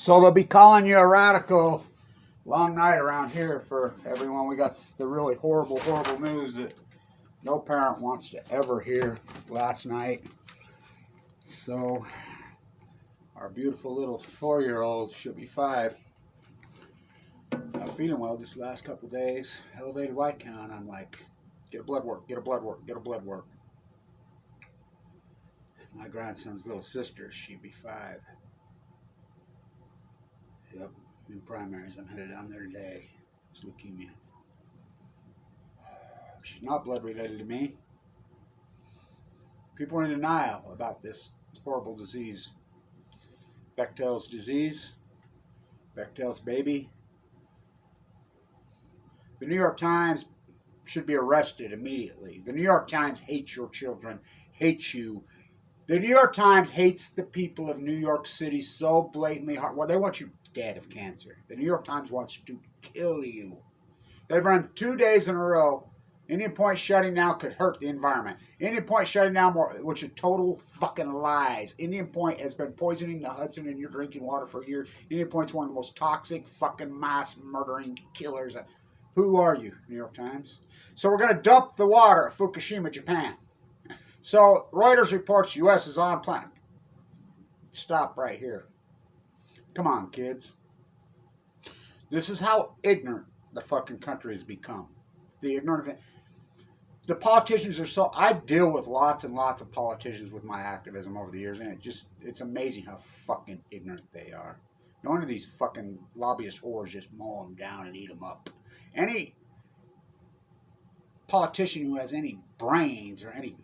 So they'll be calling you a radical. Long night around here for everyone. We got the really horrible, horrible news that no parent wants to ever hear last night. So our beautiful little 4-year-old, she'll be 5, not feeling well this last couple of days. Elevated white count. I'm like, get a blood work, get a blood work, get a blood work. My grandson's little sister, she'd be 5. Yep, in primaries. I'm headed down there today. It's leukemia. She's not blood related to me. People are in denial about this horrible disease. Bechtel's disease. Bechtel's baby. The New York Times should be arrested immediately. The New York Times hates your children, hates you. The New York Times hates the people of New York City so blatantly hard. Well, they want you dead of cancer. The New York Times wants to kill you. They've run 2 days in a row. Indian Point shutting down could hurt the environment. Indian Point shutting down more, which are total fucking lies. Indian Point has been poisoning the Hudson in your drinking water for years. Indian Point's one of the most toxic fucking mass murdering killers. Who are you, New York Times? So we're going to dump the water at Fukushima, Japan. So Reuters reports U.S. is on plan. Stop right here. Come on, kids. This is how ignorant the fucking country has become. The ignorant. The politicians are so. I deal with lots and lots of politicians with my activism over the years, and it's amazing how fucking ignorant they are. No one of these fucking lobbyist whores just mow them down and eat them up. Any politician who has any brains or any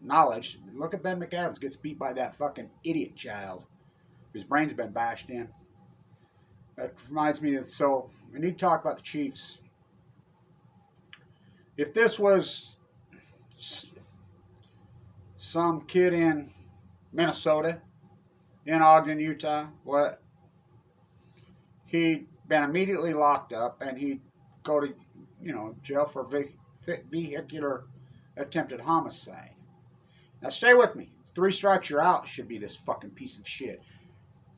knowledge, look at Ben McAdams, gets beat by that fucking idiot child whose brain's been bashed in. That reminds me of, so we need to talk about the Chiefs. If this was some kid in Minnesota, in Ogden, Utah, what, he'd been immediately locked up and he'd go to, jail for vehicular attempted homicide. Now stay with me. 3 strikes you're out should be this fucking piece of shit.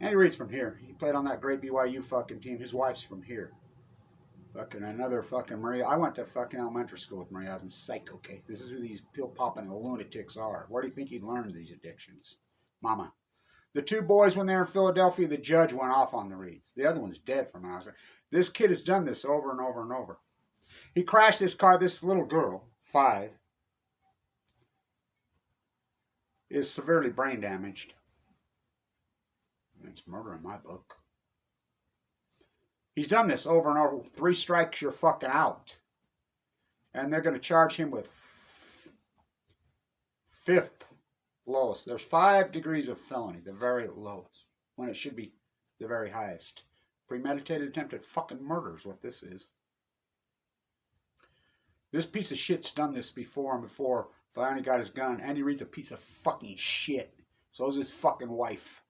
Andy Reid's from here. He played on that great BYU fucking team. His wife's from here. Fucking another fucking Maria. I went to fucking elementary school with Maria Osmond. Psycho case. This is who these pill-popping lunatics are. Where do you think he learned these addictions? Mama. The 2 boys, when they were in Philadelphia, the judge went off on the Reids. The other one's dead from an hour. This kid has done this over and over and over. He crashed this car. This little girl, 5, is severely brain damaged. It's murder in my book. He's done this over and over. 3 strikes, you're fucking out. And they're going to charge him with 5th lowest. There's 5 degrees of felony, the very lowest, when it should be the very highest. Premeditated attempted fucking murder is what this is. This piece of shit's done this before, and before finally got his gun. Andy Reid's a piece of fucking shit. So is his fucking wife.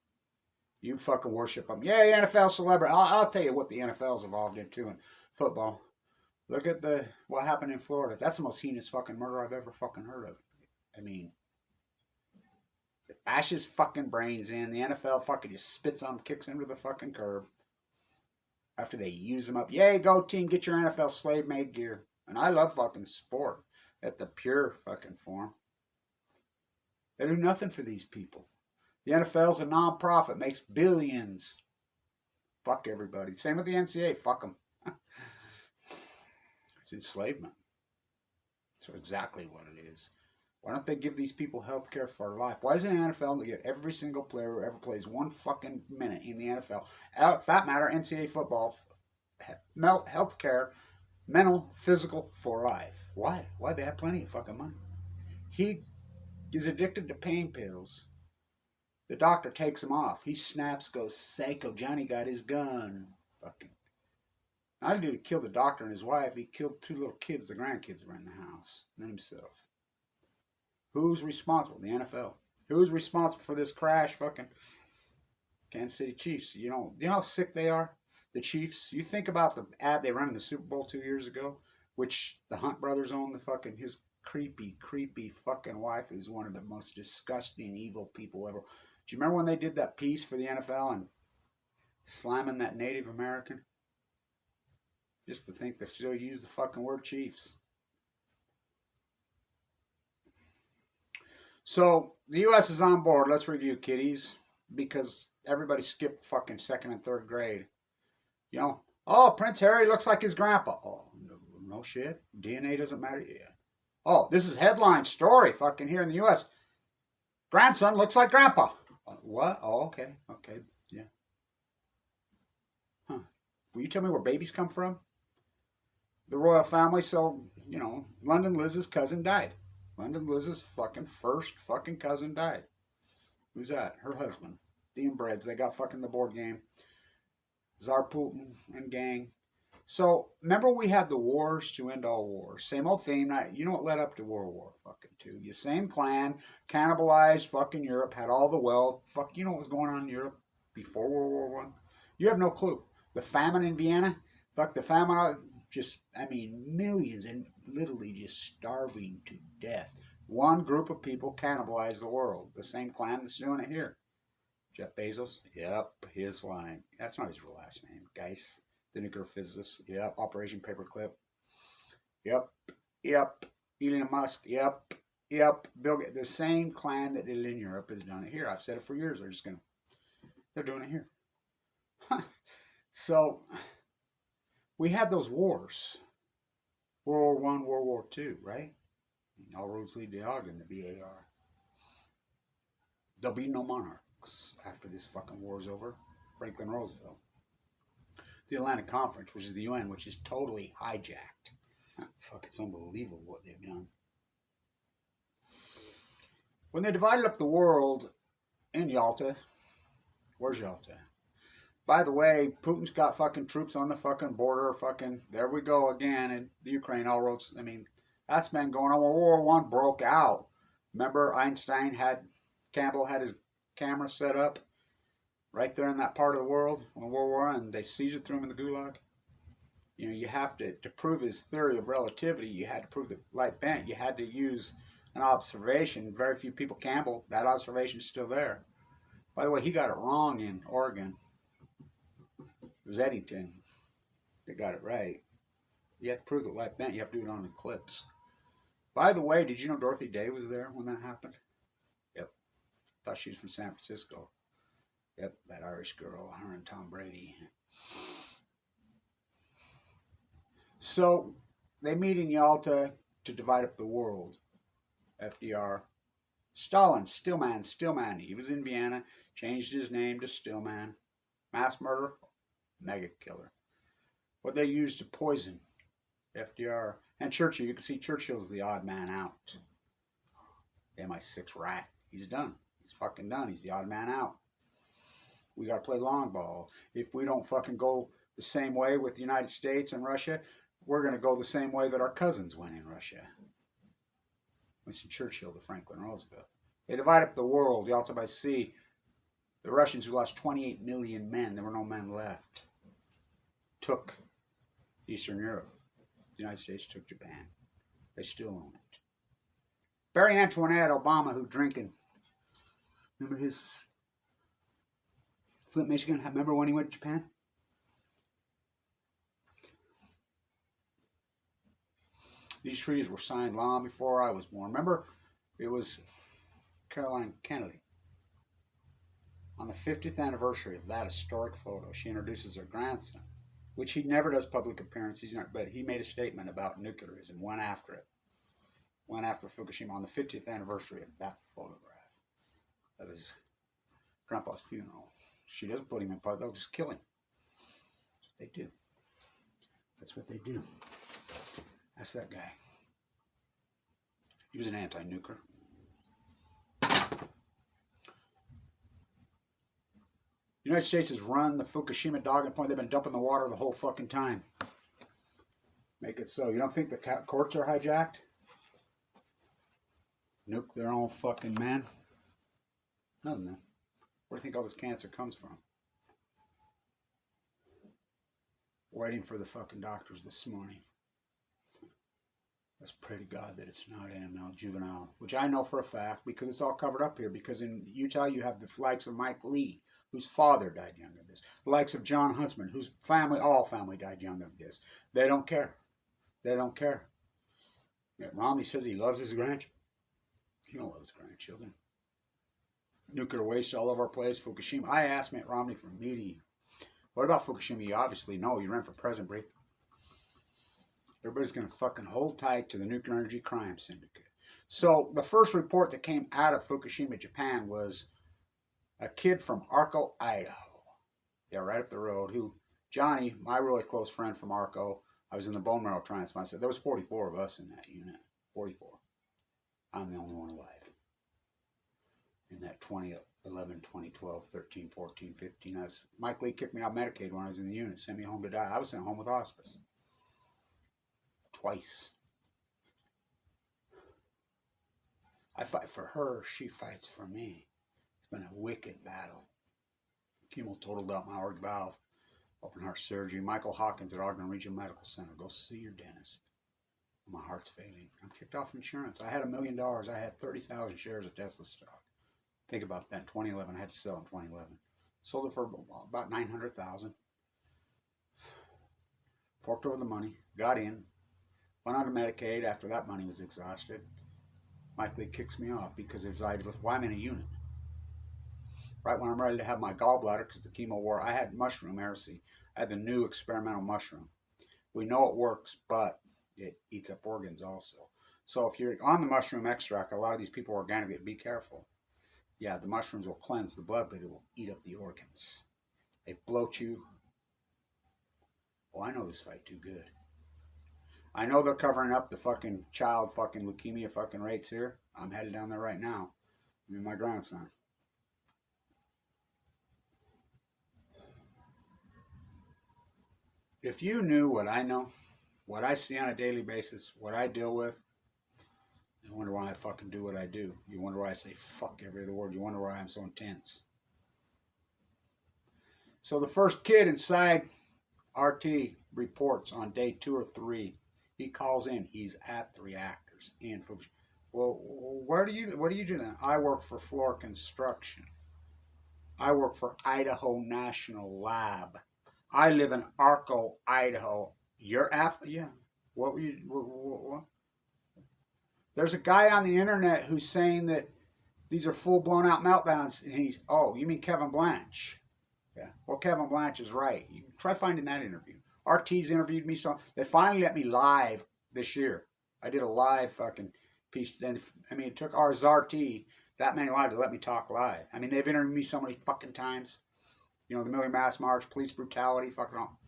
You fucking worship him. Yeah, NFL celebrity. I'll tell you what the NFL's evolved into in football. Look at what happened in Florida. That's the most heinous fucking murder I've ever fucking heard of. I mean, it bashes fucking brains in. The NFL fucking just spits on him, kicks him to the fucking curb. After they use him up. Yay, go team, get your NFL slave-made gear. And I love fucking sport at the pure fucking form. They do nothing for these people. The NFL's a non-profit, makes billions. Fuck everybody. Same with the NCAA. Fuck them. It's enslavement. That's exactly what it is. Why don't they give these people health care for life? Why doesn't the NFL get every single player who ever plays 1 fucking minute in the NFL, for that matter, NCAA football, health care, mental, physical, for life? Why? Why? They have plenty of fucking money. He is addicted to pain pills. The doctor takes him off. He snaps, goes psycho. Johnny got his gun. Fucking. Not only did he kill the doctor and his wife, he killed 2 little kids, the grandkids were in the house, and himself. Who's responsible? The NFL. Who's responsible for this crash? Fucking Kansas City Chiefs. You know how sick they are? The Chiefs. You think about the ad they ran in the Super Bowl 2 years ago, which the Hunt brothers own, his creepy fucking wife, who's one of the most disgusting, evil people ever. Do you remember when they did that piece for the NFL and Slamming that Native American. Just to think they still use the fucking word chiefs. So the U.S. is on board. Let's review, kiddies, because everybody skipped fucking second and third grade. You know, oh, Prince Harry looks like his grandpa. Oh, no shit. DNA doesn't matter. Yeah. Oh, this is headline story fucking here in the U.S. Grandson looks like grandpa. What? Oh, okay. Okay. Yeah. Huh. Will you tell me where babies come from? The royal family. So, you know, London Liz's cousin died. London Liz's fucking first fucking cousin died. Who's that? Her husband. The inbreds. They got fucking the board game. Tsar Putin and gang. So, remember we had the wars to end all wars. Same old theme. You know what led up to World War fucking II? The same clan, cannibalized fucking Europe, had all the wealth. Fuck, you know what was going on in Europe before World War One? You have no clue. The famine in Vienna, fuck the famine, just, I mean, millions and literally just starving to death. One group of people cannibalized the world. The same clan that's doing it here. Jeff Bezos? Yep, his line. That's not his real last name. Geis, the nuclear physicist. Yep, Operation Paperclip. Yep, yep. Elon Musk. Yep, yep. Bill Gates. The same clan that did it in Europe has done it here. I've said it for years. They're doing it here. So, we had those wars. World War I, World War II, right? All roads lead to Ogden, the BAR. There'll be no monarchs after this fucking war's over. Franklin Roosevelt. The Atlantic Conference, which is the UN, which is totally hijacked. Fuck, it's unbelievable what they've done. When they divided up the world in Yalta, where's Yalta? By the way, Putin's got fucking troops on the fucking border. Fucking, there we go again in the Ukraine. All roads, I mean, that's been going on when World War I broke out. Remember, Campbell had his camera set up right there in that part of the world when World War I, and they seized it, threw him in the gulag. You know, you have to prove his theory of relativity, you had to prove that light bent. You had to use an observation. Very few people, Campbell, that observation's still there. By the way, he got it wrong in Oregon. It was Eddington that got it right. You have to prove that light bent. You have to do it on eclipse. By the way, did you know Dorothy Day was there when that happened? Yep. Thought she was from San Francisco. Yep, that Irish girl, her and Tom Brady. So, they meet in Yalta to divide up the world. FDR. Stalin, Stillman. He was in Vienna, changed his name to Stillman. Mass murder, mega killer. What they used to poison FDR. And Churchill, you can see Churchill's the odd man out. MI6 rat. He's done. He's fucking done. He's the odd man out. We got to play long ball. If we don't fucking go the same way with the United States and Russia, we're going to go the same way that our cousins went in Russia. Winston Churchill to Franklin Roosevelt. They divide up the world, Yalta by sea. The Russians, who lost 28 million men, there were no men left, took Eastern Europe. The United States took Japan. They still own it. Barry Antoinette Obama, who drinking. Remember his Flint, Michigan? Remember when he went to Japan? These treaties were signed long before I was born. Remember, it was Caroline Kennedy. On the 50th anniversary of that historic photo, she introduces her grandson, which he never does public appearances, but he made a statement about nuclearism, went after it. Went after Fukushima on the 50th anniversary of that photograph of his grandpa's funeral. She doesn't put him in part, they'll just kill him. That's what they do. That's what they do. That's that guy. He was an anti-nuker. The United States has run the Fukushima dog and point. They've been dumping the water the whole fucking time. Make it so. You don't think the courts are hijacked? Nuke their own fucking men? Nothing, man. Where do you think all this cancer comes from? Waiting for the fucking doctors this morning. Let's pray to God that it's not AML juvenile, which I know for a fact because it's all covered up here. Because in Utah, you have the likes of Mike Lee, whose father died young of this. The likes of John Huntsman, whose family, all family died young of this. They don't care. They don't care. Mitt Romney says he loves his grandchildren. He don't love his grandchildren. Nuclear waste all over our place. Fukushima. I asked Mitt Romney for a meeting. What about Fukushima? You obviously know. You ran for president, Bree. Everybody's going to fucking hold tight to the nuclear energy crime syndicate. So the first report that came out of Fukushima, Japan, was a kid from Arco, Idaho. Yeah, right up the road. Who, Johnny, my really close friend from Arco, I was in the bone marrow transplant. So there was 44 of us in that unit. 44. I'm the only one alive. In that 2011, 2012, 13, 14, 15. Mike Lee kicked me out of Medicaid when I was in the unit, sent me home to die. I was sent home with hospice. Twice. I fight for her, she fights for me. It's been a wicked battle. Chemo totaled out my aortic valve. Open heart surgery. Michael Hawkins at Ogden Regional Medical Center. Go see your dentist. My heart's failing. I'm kicked off insurance. I had $1 million. I had 30,000 shares of Tesla stock. Think about that. In 2011, I had to sell in 2011. Sold it for about $900,000. Forked over the money. Got in. Went on to Medicaid after that money was exhausted. Mike Lee kicks me off because why I'm in a unit. Right when I'm ready to have my gallbladder, because the chemo wore, I had mushroom heresy. I had the new experimental mushroom. We know it works, but it eats up organs also. So if you're on the mushroom extract, a lot of these people are organic, be careful. Yeah, the mushrooms will cleanse the blood, but it will eat up the organs. They bloat you. Oh, I know this fight too good. I know they're covering up the fucking child fucking leukemia fucking rates here. I'm headed down there right now. Me and my grandson. If you knew what I know, what I see on a daily basis, what I deal with, you wonder why I fucking do what I do. You wonder why I say fuck every other word. You wonder why I'm so intense. So the first kid inside RT reports on day 2 or 3. He calls in. He's at the reactors in Fukushima. Well, what do you do then? I work for Floor Construction. I work for Idaho National Lab. I live in Arco, Idaho. You're yeah. What were you? What? There's a guy on the internet who's saying that these are full blown out meltdowns, and you mean Kevin Blanche? Yeah. Well, Kevin Blanche is right. You try finding that interview. RT's interviewed me, so they finally let me live this year. I did a live fucking piece. And it took RT that many live to let me talk live. They've interviewed me so many fucking times. The Million Mass March, police brutality, fucking all.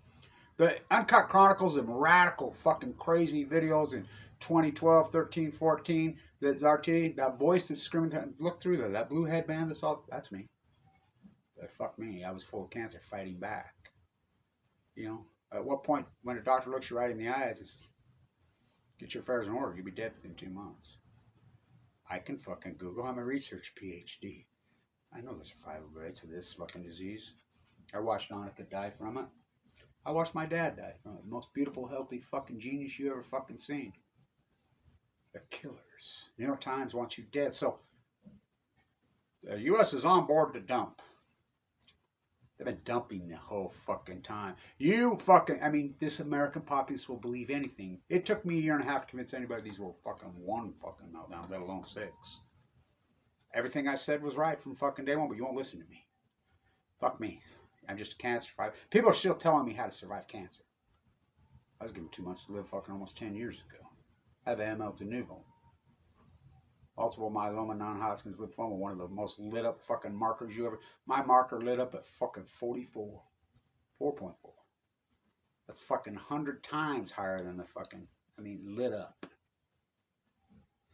The Uncut Chronicles of radical fucking crazy videos in 2012, 13, 14. That's RT, that voice that's screaming. Look through that blue headband. That's me. But fuck me. I was full of cancer fighting back. At what point, when a doctor looks you right in the eyes, it says, get your affairs in order, you'll be dead within 2 months. I can fucking Google. I'm a research PhD. I know there's survival rates of this fucking disease. I watched Annika die from it. I watched my dad die from it. The most beautiful, healthy fucking genius you ever fucking seen. The killers. New York Times wants you dead. So, the U.S. is on board to dump. They've been dumping the whole fucking time. This American populace will believe anything. It took me a year and a half to convince anybody these were fucking one fucking meltdown, let alone 6. Everything I said was right from fucking day one, but you won't listen to me. Fuck me. I'm just a cancer survivor. People are still telling me how to survive cancer. I was given 2 months to live fucking almost 10 years ago. I have ML de novo. Multiple myeloma, non-Hodgkin's lymphoma, one of the most lit up fucking markers you ever. My marker lit up at fucking 44. 4.4. That's fucking 100 times higher than the fucking, lit up.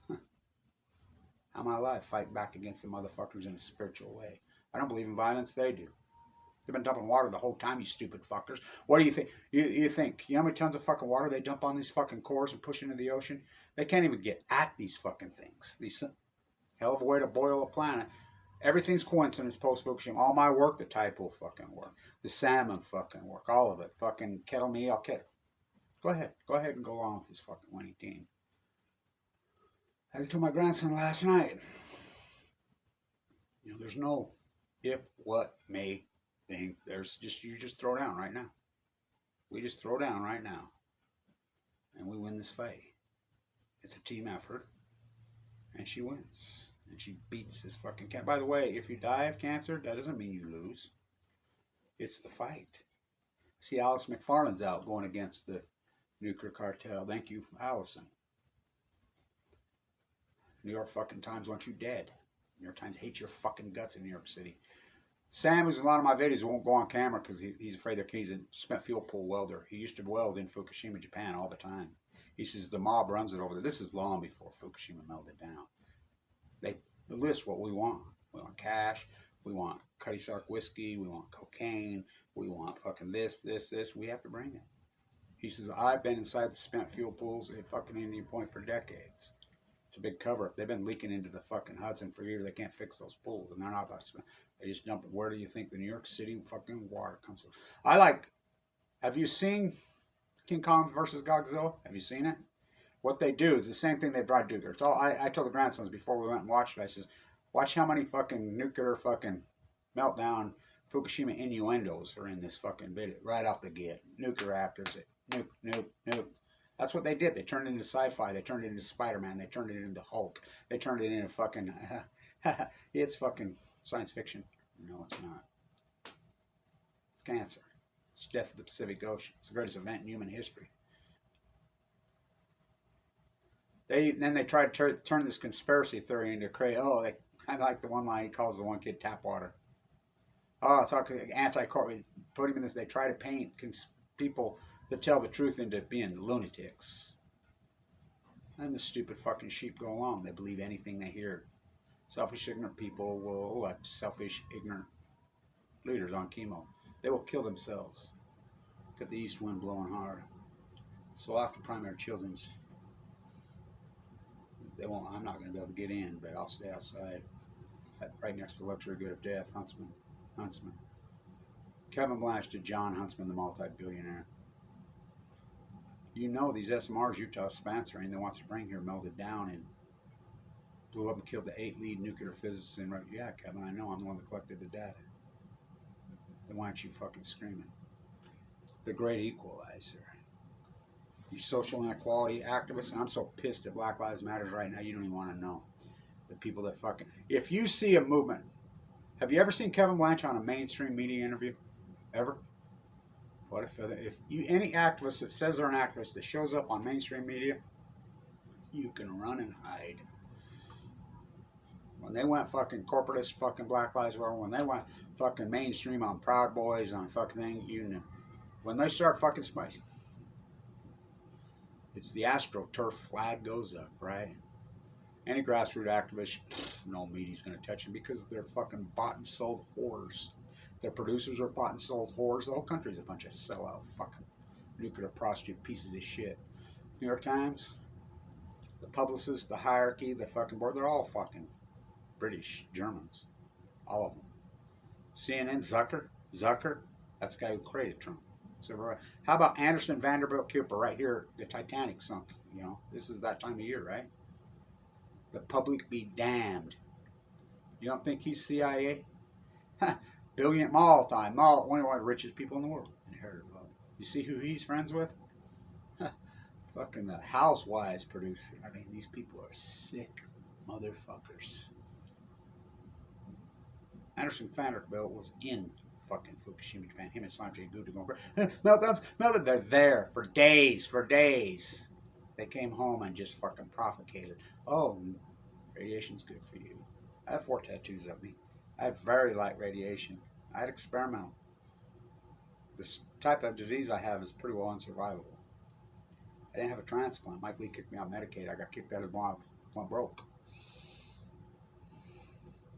How am I alive? Fighting back against the motherfuckers in a spiritual way. I don't believe in violence, they do. They've been dumping water the whole time, you stupid fuckers. What do you think? You think, how many tons of fucking water they dump on these fucking cores and push into the ocean? They can't even get at these fucking things. These hell of a way to boil a planet. Everything's coincidence post-Fukushima. All my work, the typo fucking work. The salmon fucking work. All of it. Fucking kettle me, I'll kettle. Go ahead and go along with this fucking winning team. I told my grandson last night, there's no if, what, may thing. There's just, you just throw down right now. We just throw down right now. And we win this fight. It's a team effort. And she wins. And she beats this fucking cat. By the way, if you die of cancer, that doesn't mean you lose. It's the fight. See, Alice McFarland's out going against the nuclear cartel. Thank you, Allison. New York fucking Times wants you dead. New York Times hates your fucking guts in New York City. Sam, who's in a lot of my videos, won't go on camera because he's afraid that he's a spent fuel pool welder. He used to weld in Fukushima, Japan all the time. He says the mob runs it over there. This is long before Fukushima melted down. They list what we want. We want cash. We want Cutty Sark whiskey. We want cocaine. We want fucking this. We have to bring it. He says, I've been inside the spent fuel pools at fucking Indian Point for decades. It's a big cover-up. They've been leaking into the fucking Hudson for years. They can't fix those pools, and they're not about to spend. They just dump it. Where do you think the New York City fucking water comes from? Have you seen King Kong versus Godzilla? Have you seen it? What they do is the same thing they brought Duker. It's all I told the grandsons before we went and watched it. I says, watch how many fucking nuclear fucking meltdown Fukushima innuendos are in this fucking video right off the get. Nuclear reactors, nuke. That's what they did. They turned it into sci-fi. They turned it into Spider-Man. They turned it into Hulk. They turned it into fucking... it's fucking science fiction. No, it's not. It's cancer. It's death of the Pacific Ocean. It's the greatest event in human history. Then they try to turn this conspiracy theory into crazy. I like the one line he calls the one kid tap water. Oh, it's all anti-corporate. Put him in this. They try to paint people that tell the truth into being lunatics. And the stupid fucking sheep go along. They believe anything they hear. Selfish, ignorant people will elect selfish, ignorant leaders on chemo. They will kill themselves. Get the east wind blowing hard. So after primary children's, they won't. I'm not going to be able to get in, but I'll stay outside. Right next to the luxury good of death, Huntsman. Kevin Blanche to John Huntsman, the multi-billionaire. You know these SMRs Utah's sponsoring that wants to bring here melted down and blew up and killed the 8 lead nuclear physicists in... Yeah, Kevin, I know. I'm the one that collected the data. Then why aren't you fucking screaming? The great equalizer. You social inequality activists. I'm so pissed at Black Lives Matter right now, you don't even want to know. The people that fucking... If you see a movement... Have you ever seen Kevin Blanche on a mainstream media interview? Ever? What if any activist that says they're an activist that shows up on mainstream media, you can run and hide. When they went fucking corporatist, fucking Black Lives Matter, when they went fucking mainstream on Proud Boys, on fucking thing, you know. When they start fucking spice, it's the AstroTurf flag goes up, right? Any grassroots activist, no media's going to touch them because they're fucking bought and sold whores. Their producers are bought and sold whores. The whole country's a bunch of sellout fucking nuclear prostitute pieces of shit. New York Times, the publicists, the hierarchy, the fucking board, they're all fucking British, Germans. All of them. CNN, Zucker, that's the guy who created Trump. So, how about Anderson Vanderbilt Cooper right here? The Titanic sunk. You know, this is that time of year, right? The public be damned. You don't think he's CIA? Billion Mall, one of the richest people in the world. You see who he's friends with? Fucking the Housewives producer. I mean, these people are sick motherfuckers. Anderson Vanderbilt was in fucking Fukushima, Japan. Him and Sanjay Gupta going, meltdowns. They're there for days. They came home and just fucking propagated. Oh, radiation's good for you. I have 4 tattoos of me. I had very light radiation. I had experimental. This type of disease I have is pretty well unsurvivable. I didn't have a transplant. Mike Lee kicked me out Medicaid. I got kicked out of the bar. Went broke.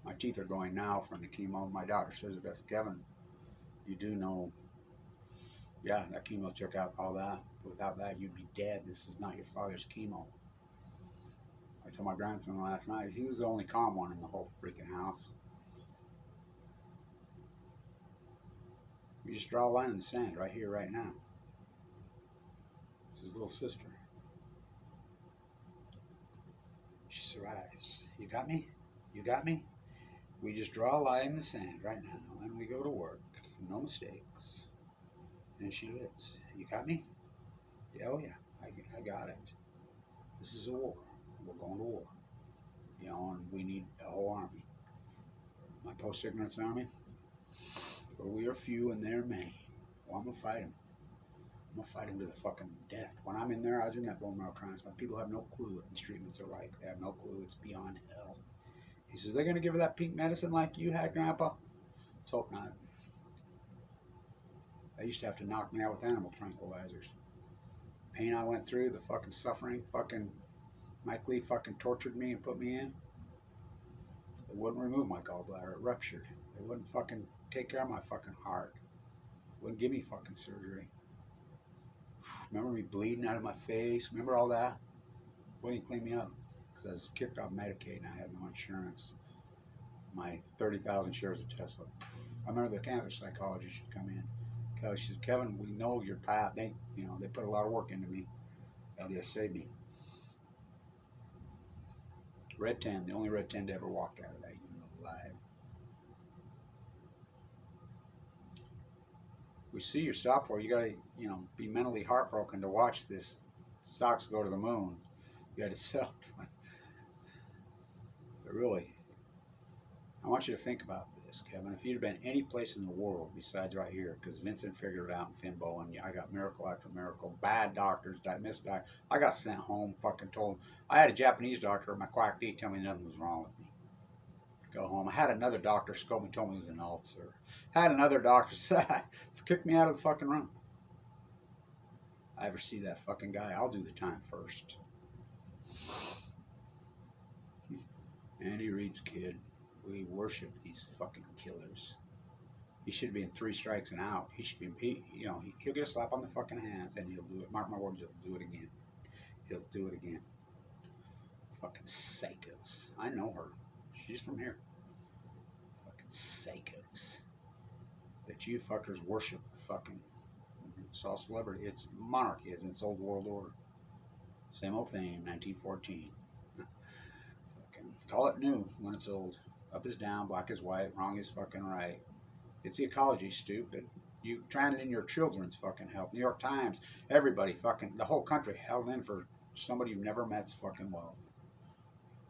My teeth are going now from the chemo. My doctor says it best. Kevin, you do know, yeah, that chemo took out all that. Without that, you'd be dead. This is not your father's chemo. I told my grandson last night, he was the only calm one in the whole freaking house. You just draw a line in the sand right here, right now. It's his little sister. She's Close your eyes. You got me? You got me? We just draw a line in the sand right now, and we go to work. No mistakes. And she lives. You got me? Yeah, oh yeah, I got it. This is a war. We're going to war. You know, and we need a whole army. My post-ignorance army, where we are few and they're many. Well, I'm going to fight them. I'm going to fight them to the fucking death. When I'm in there, I was in that bone marrow transplant. People have no clue what these treatments are like. They have no clue. It's beyond hell. He says, they're going to give her that pink medicine like you had, Grandpa? Let's hope not. They used to have to knock me out with animal tranquilizers. Pain I went through, the fucking suffering, fucking Mike Lee fucking tortured me and put me in. They wouldn't remove my gallbladder. It ruptured. They wouldn't fucking take care of my fucking heart. Wouldn't give me fucking surgery. Remember me bleeding out of my face? Remember all that? Wouldn't clean me up because I was kicked off Medicaid and I had no insurance. My 30,000 shares of Tesla. I remember the cancer psychologist should come in. She says, Kevin, we know your path. They put a lot of work into me. They'll just save me. Red 10, the only Red 10 to ever walk out of that unit alive. We see your software. You gotta, be mentally heartbroken to watch this stocks go to the moon. You gotta sell. But really, I want you to think about this, Kevin. If you'd have been any place in the world besides right here, because Vincent figured it out in Finbo, and I got miracle after miracle, bad doctors, misdiagnosed. I got sent home, fucking told. I had a Japanese doctor, my quack D, tell me nothing was wrong with me. Go home. I had another doctor scope me, told me it was an ulcer. Had another doctor kick me out of the fucking room. I ever see that fucking guy, I'll do the time first. Andy Reid's kid. We worship these fucking killers. He should be in 3 strikes and out. He should be, he'll get a slap on the fucking hands and he'll do it. Mark my words, he'll do it again. He'll do it again. Fucking psychos. I know her. She's from here. Fucking psychos. That you fuckers worship the fucking. It's all celebrity. It's monarchy, it's its old world order. Same old thing, 1914. Fucking call it new when it's old. Up is down, black is white, wrong is fucking right. It's the ecology, stupid. You trying in your children's fucking health. New York Times, everybody fucking, the whole country held in for somebody you've never met's fucking wealth.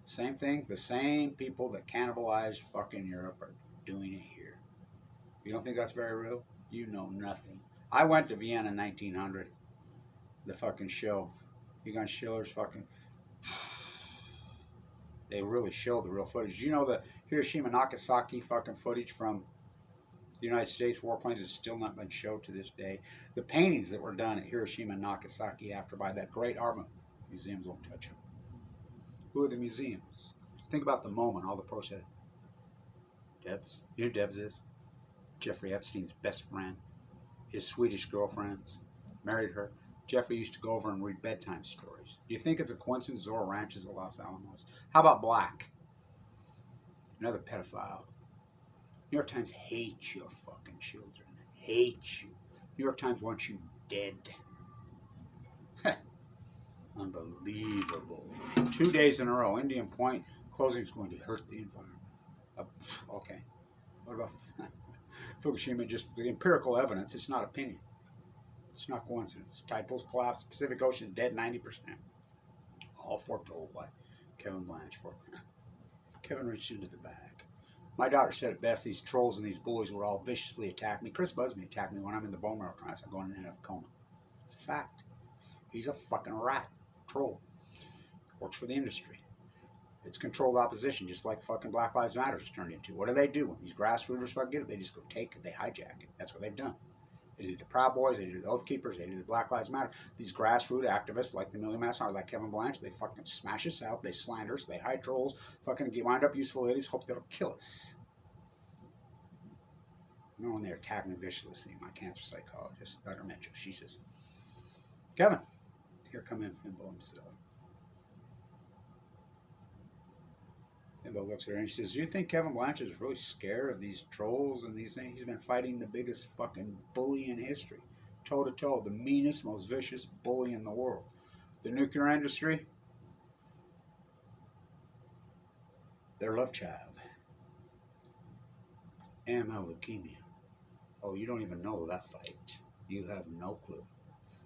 Same thing, the same people that cannibalized fucking Europe are doing it here. You don't think that's very real? You know nothing. I went to Vienna in 1900, the fucking show. Egon Schiller's fucking... They really showed the real footage. You know the Hiroshima Nagasaki fucking footage from the United States warplanes has still not been showed to this day. The paintings that were done at Hiroshima and Nagasaki after by that great art museums won't touch them. Who are the museums? Think about the moment, all the process. Debs. You know who Debs is? Jeffrey Epstein's best friend. His Swedish girlfriends married her. Jeffrey used to go over and read bedtime stories. Do you think it's a coincidence Zorro ranches at Los Alamos? How about Black? Another pedophile. New York Times hates your fucking children. Hates you. New York Times wants you dead. Unbelievable. 2 days in a row. Indian Point closing is going to hurt the environment. Okay. What about Fukushima? Just the empirical evidence. It's not opinion. It's not coincidence. Tide pools collapse. Pacific Ocean dead 90%. All foretold by Kevin Blanchard. Kevin reached into the bag. My daughter said it best. These trolls and these bullies would all viciously attack me. Chris Busby attacked me when I'm in the bone marrow transplant going into a coma. It's a fact. He's a fucking rat. Troll. Works for the industry. It's controlled opposition, just like fucking Black Lives Matter has turned into. What do? When these grassrooters fucking get it, they just go take it. They hijack it. That's what they've done. They did the Proud Boys, they did the Oath Keepers, they did the Black Lives Matter. These grassroots activists like the Million Master, like Kevin Blanchard, they fucking smash us out, they slander us, they hide trolls, fucking wind up useful idiots, hope they'll kill us. I remember when they attacked me viciously, my cancer psychologist, Dr. Mitchell, she says, Kevin, here come in Fimbo himself. Fimbo looks at her and she says, do you think Kevin Blanchard is really scared of these trolls and these things? He's been fighting the biggest fucking bully in history. Toe to toe, the meanest, most vicious bully in the world. The nuclear industry, their love child. AML leukemia. Oh, you don't even know that fight. You have no clue.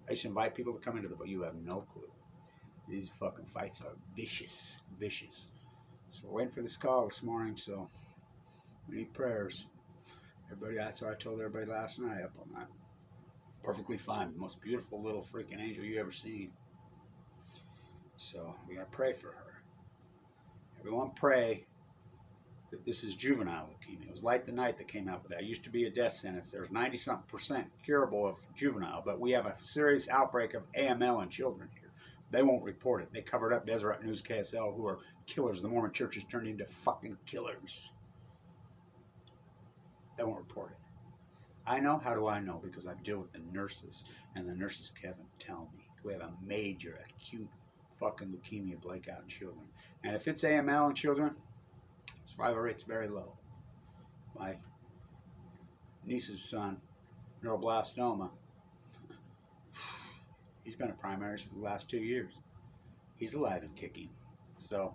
I used to invite people to come into the book. You have no clue. These fucking fights are vicious, vicious. So we're waiting for this call this morning, so we need prayers. Everybody, that's what I told everybody last night up on that. Perfectly fine. Most beautiful little freaking angel you ever seen. So we gotta pray for her. Everyone pray that this is juvenile leukemia. It was Light the Night that came out with that. It used to be a death sentence. There's 90-something% curable of juvenile, but we have a serious outbreak of AML in children here. They won't report it. They covered up Deseret News KSL, who are killers. The Mormon church has turned into fucking killers. They won't report it. I know. How do I know? Because I deal with the nurses, and the nurses, Kevin, tell me we have a major, acute fucking leukemia breakout in children. And if it's AML in children, survival rate's very low. My niece's son, neuroblastoma, he's been at primaries for the last 2 years. He's alive and kicking. So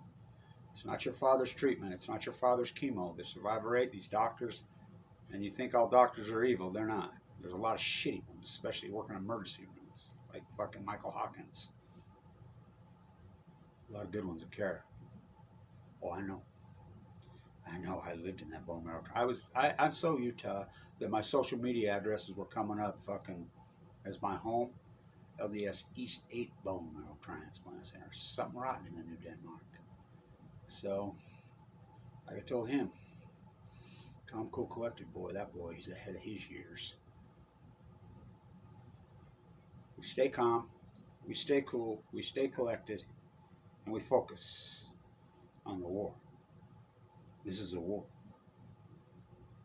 it's not your father's treatment. It's not your father's chemo. The survival rate, these doctors, and you think all doctors are evil. They're not. There's a lot of shitty ones, especially working in emergency rooms, like fucking Michael Hawkins. A lot of good ones that care. Oh, I know. I lived in that bone marrow. I'm so Utah that my social media addresses were coming up fucking as my home. LDS East 8 bone marrow transplant center. Something rotten in the New Denmark. So, like I told him, calm, cool, collected boy. That boy, he's ahead of his years. We stay calm, we stay cool, we stay collected, and we focus on the war. This is a war.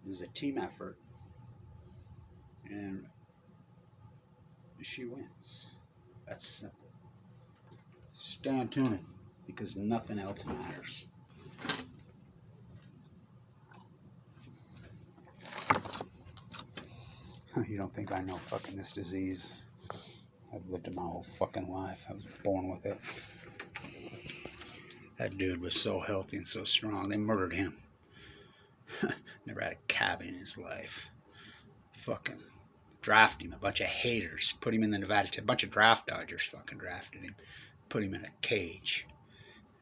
This is a team effort, and she wins. That's simple. Stay on tuning, because nothing else matters. You don't think I know fucking this disease? I've lived it my whole fucking life. I was born with it. That dude was so healthy and so strong. They murdered him. Never had a cabin in his life. Fucking drafted him. A bunch of haters. Put him in the Nevada. A bunch of draft dodgers fucking drafted him. Put him in a cage.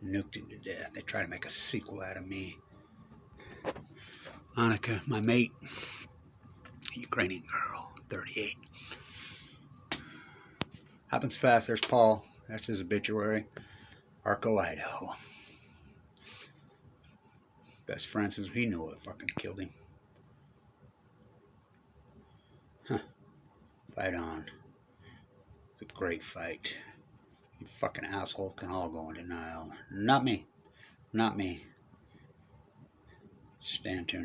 Nuked him to death. They tried to make a sequel out of me. Annika, my mate. Ukrainian girl. 38. Happens fast. There's Paul. That's his obituary. Arco, Idaho. Best friend since he knew what fucking killed him. Huh. Fight on. It's a great fight. You fucking asshole can all go in denial. Not me. Not me. Stand tuned.